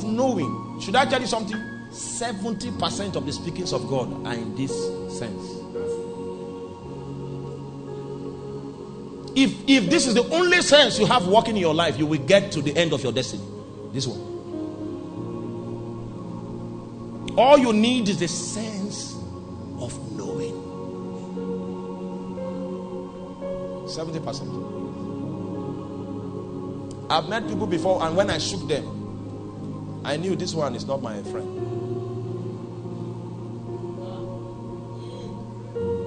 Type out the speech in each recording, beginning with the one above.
knowing. Should I tell you something? 70% of the speakings of God are in this sense. If this is the only sense you have working in your life, you will get to the end of your destiny. This one. All you need is the sense of knowing. 70%. I've met people before, and when I shook them, I knew this one is not my friend.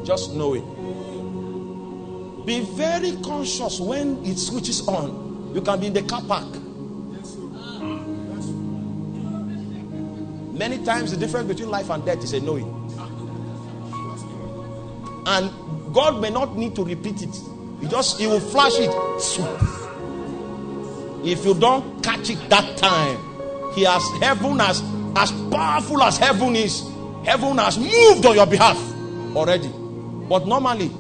Just know it. Be very conscious when it switches on. You can be in the car park. Many times the difference between life and death is a knowing. And God may not need to repeat it. He will flash it. If you don't catch it that time, heaven as powerful as heaven is, heaven has moved on your behalf already. But normally,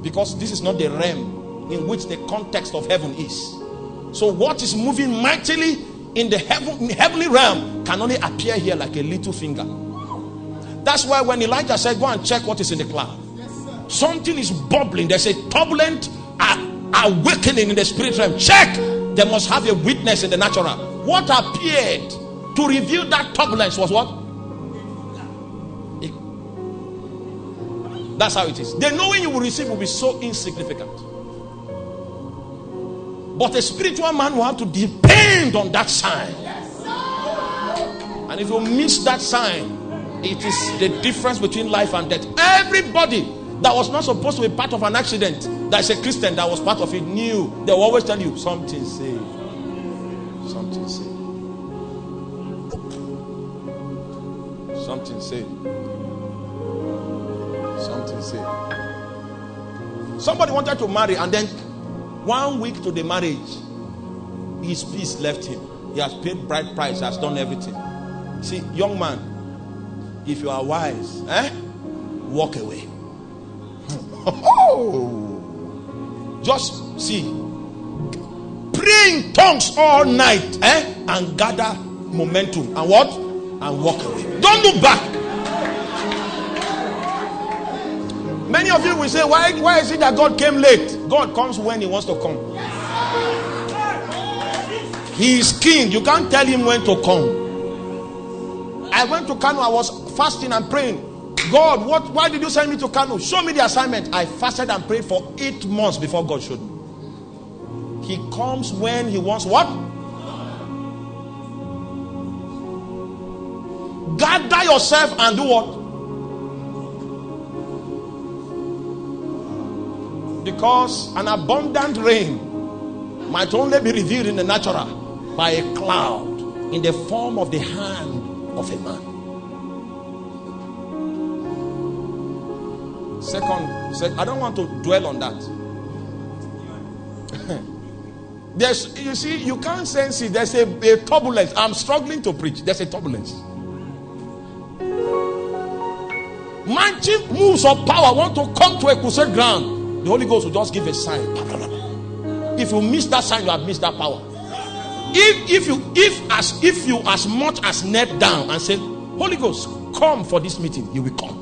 because this is not the realm in which the context of heaven is. So what is moving mightily in the heavenly realm can only appear here like a little finger. That's why when Elijah said, go and check what is in the cloud. Something is bubbling. There's a turbulent awakening in the spirit realm. Check. They must have a witness in the natural. What appeared to reveal that turbulence was what? That's how it is. The knowing you will receive will be so insignificant. But a spiritual man will have to depend on that sign. And if you miss that sign, it is the difference between life and death. Everybody that was not supposed to be part of an accident, that is a Christian that was part of it, knew. They will always tell you, something saved. Something saved. Something saved. Something saved. Somebody wanted to marry, and then 1 week to the marriage, his peace left him. He has paid bride price, has done everything. See, young man, if you are wise, walk away. Just see, pray in tongues all night, and gather momentum, and what? And walk away. Don't look back. Many of you will say, why is it that God came late? God comes when he wants to come. He is king. You can't tell him when to come. I went to Kano. I was fasting and praying. God, why did you send me to Kano? Show me the assignment. I fasted and prayed for 8 months before God showed me. He comes when he wants what? Gather yourself and do what? Because an abundant rain might only be revealed in the natural by a cloud in the form of the hand of a man. Second, I don't want to dwell on that. You see, you can't sense it. There's a turbulence. I'm struggling to preach. There's a turbulence. Mighty moves of power want to come to a crusade ground. The Holy Ghost will just give a sign. If you miss that sign, you have missed that power. If you as much as knelt down and said, Holy Ghost, come for this meeting, he will come.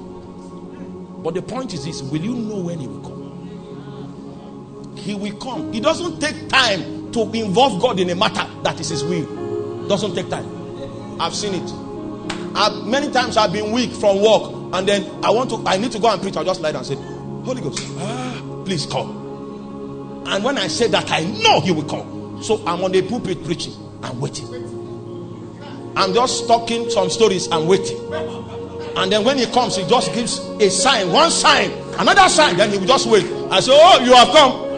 But the point is this: will you know when he will come? He will come. It doesn't take time to involve God in a matter that is his will. It doesn't take time. I've seen it. Many times I've been weak from work, and then I need to go and preach. I'll just lie down and say, Holy Ghost, please come. And when I say that, I know he will come. So I'm on the pulpit preaching and waiting. I'm just talking some stories and waiting. And then when he comes, he just gives a sign, one sign, another sign. Then he will just wait. I say, oh, you have come.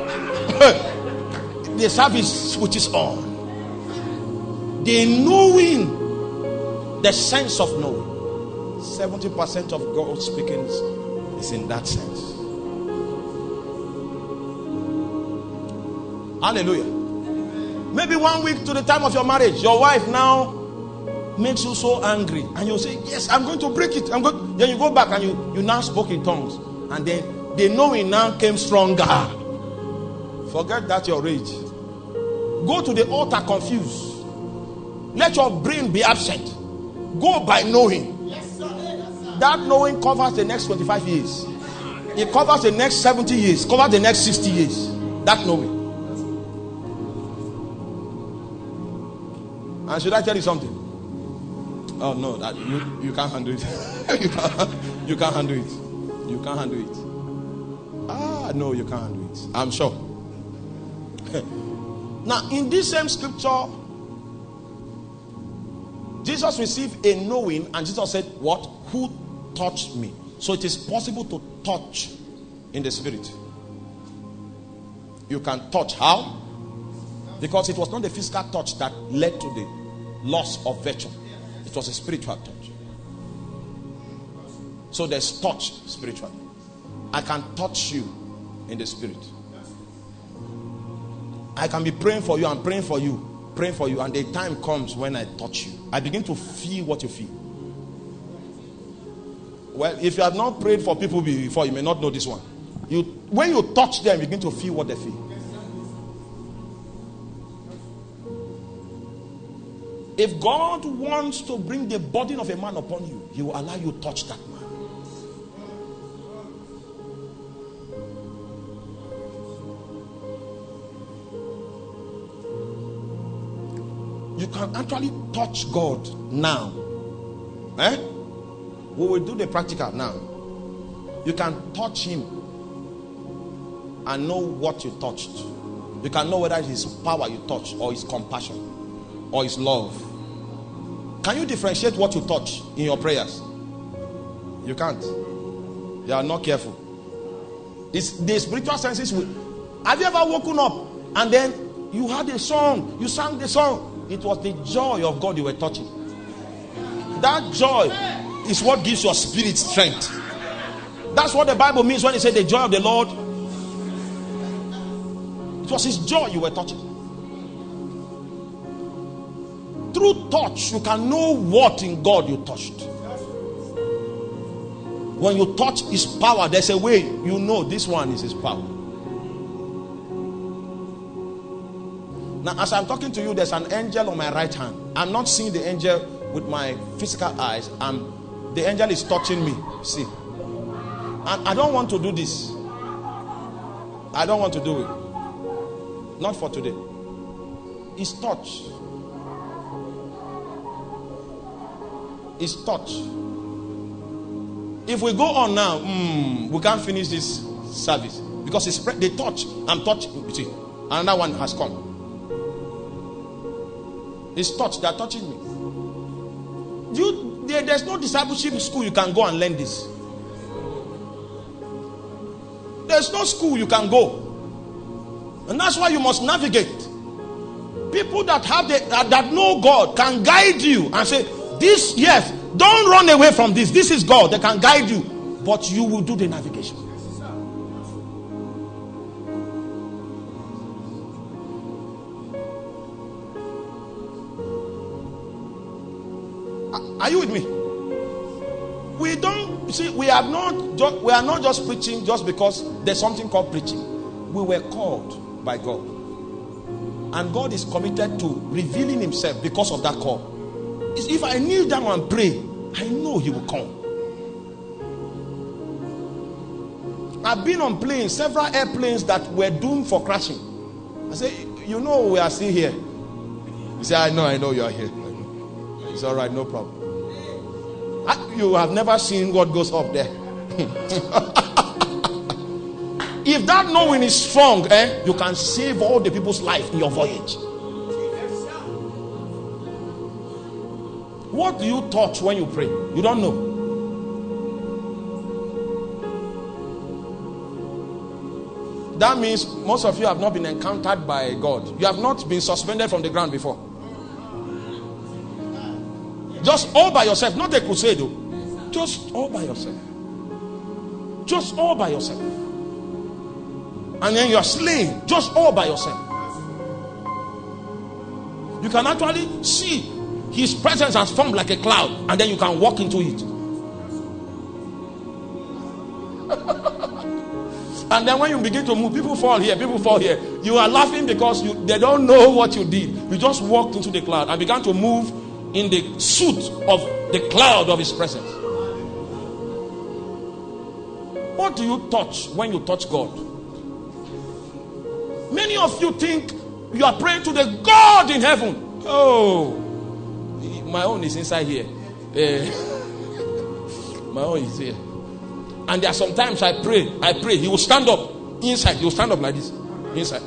The service switches on. The knowing, the sense of knowing. 70% of God's speakings is in that sense. Hallelujah. Maybe 1 week to the time of your marriage, your wife now makes you so angry, and you say, yes, I'm going to break it. Then you go back and you now spoke in tongues, and then the knowing now came stronger. Forget that your rage. Go to the altar confused. Let your brain be absent. Go by knowing. That knowing covers the next 25 years. It covers the next 70 years. Covers the next 60 years. That knowing. And should I tell you something? Oh no, that you can't handle it. you can't handle it. You can't handle it. No, you can't handle it. I'm sure. Now, in this same scripture, Jesus received a knowing, and Jesus said, "What? Who touched me?" So it is possible to touch in the spirit. You can touch. How? Because it was not the physical touch that led to the loss of virtue. It was a spiritual touch. So there's touch spiritually. I can touch you in the spirit. I can be praying for you and praying for you, and the time comes when I touch you. I begin to feel what you feel. Well, if you have not prayed for people before, you may not know this one. When you touch them, you begin to feel what they feel. If God wants to bring the burden of a man upon you, He will allow you to touch that man. You can actually touch God now. We will do the practical now. You can touch Him and know what you touched. You can know whether it's His power you touched, or His compassion, or His love. Can you differentiate what you touch in your prayers? You can't. You are not careful. It's the spiritual senses. Have you ever woken up and then you had a song, you sang the song? It was the joy of God you were touching. That joy is what gives your spirit strength. That's what the Bible means when it says the joy of the Lord. It was His joy you were touching. Through touch, you can know what in God you touched. When you touch His power, there's a way you know this one is His power. Now, as I'm talking to you, there's an angel on my right hand. I'm not seeing the angel with my physical eyes. The angel is touching me. See. And I don't want to do this. I don't want to do it. Not for today. It's touch. It's touch. If we go on now, we can't finish this service. Because it's the touch. I'm touching. You see, another one has come. It's touch. They are touching me. There's no discipleship school you can go and learn this. There's no school you can go. And that's why you must navigate. People that have that know God can guide you and say, this, yes, don't run away from this. This is God. They can guide you. But you will do the navigation. Are you with me? We don't see. We are not just preaching just because there's something called preaching. We were called by God, and God is committed to revealing Himself because of that call. If I kneel down and pray, I know He will come. I've been on planes, several airplanes that were doomed for crashing. I say, you know, we are still here. You say, I know you are here. It's all right, no problem. You have never seen what goes up there. If that knowing is strong, you can save all the people's life in your voyage. What do you touch when you pray? You don't know. That means most of you have not been encountered by God. You have not been suspended from the ground before. Just all by yourself, not a crusade. Just all by yourself. Just all by yourself. And then you are slain. Just all by yourself. You can actually see His presence has formed like a cloud, and then you can walk into it. And then when you begin to move, people fall here, people fall here. You are laughing because they don't know what you did. You just walked into the cloud and began to move in the suit of the cloud of his presence. What do you touch when you touch God? Many of you think you are praying to the God in heaven. Oh, my own is inside here. My own is here. And there are sometimes I pray, he will stand up inside, he will stand up like this, inside.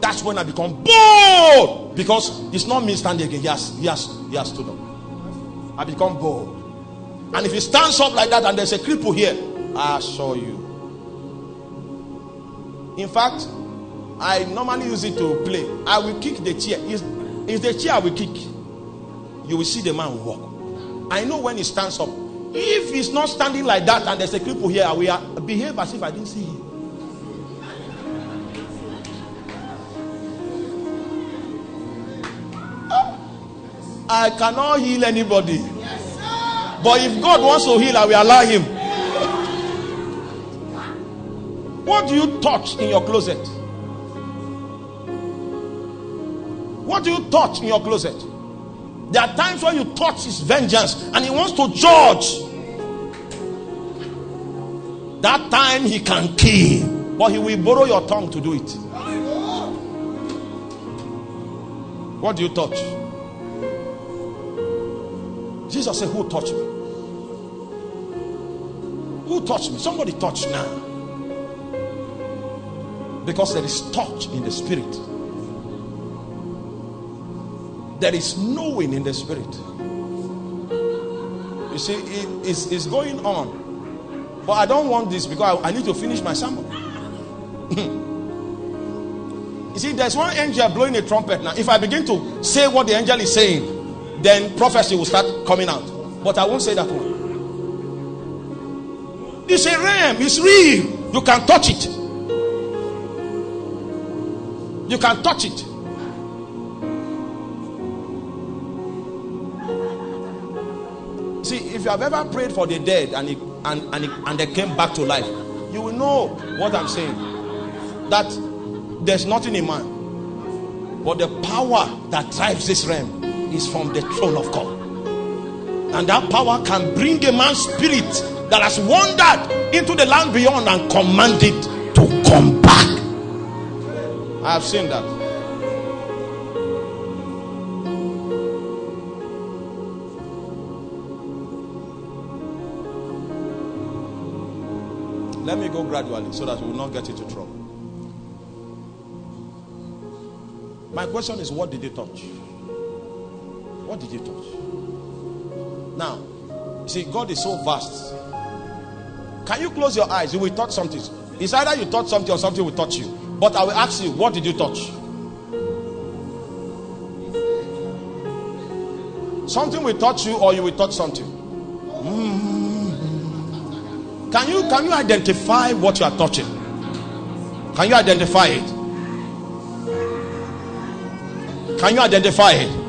That's when I become bold, because it's not me standing again, he has stood up. I become bold. And if he stands up like that and there's a cripple here, I assure you. In fact, I normally use it to play. I will kick the chair. It's the chair I will kick. You will see the man walk. I know when he stands up. If he's not standing like that and there's a cripple here, I will behave as if I didn't see him. I cannot heal anybody. But if God wants to heal, I will allow him. What do you touch in your closet? What do you touch in your closet? There are times when you touch his vengeance and he wants to judge. That time he can kill, but he will borrow your tongue to do it. What do you touch? Jesus said, who touched me? Who touched me? Somebody touch now. Because there is touch in the spirit. There is knowing in the spirit. You see, it's going on. But I don't want this because I need to finish my sermon. You see, there's one angel blowing a trumpet now. If I begin to say what the angel is saying, then prophecy will start coming out. But I won't say that one. It's a realm. It's real. You can touch it. You can touch it. See, if you have ever prayed for the dead and they came back to life, you will know what I'm saying. That there's nothing in man, but the power that drives this realm is from the throne of God. And that power can bring a man's spirit that has wandered into the land beyond and command it to come back. I have seen that. Let me go gradually so that we will not get into trouble. My question is, what did you touch? What did you touch? Now, see, God is so vast. Can you close your eyes? You will touch something. It's either you touch something or something will touch you. But I will ask you, what did you touch? Something will touch you or you will touch something. Can you identify what you are touching? Can you identify it? Can you identify it?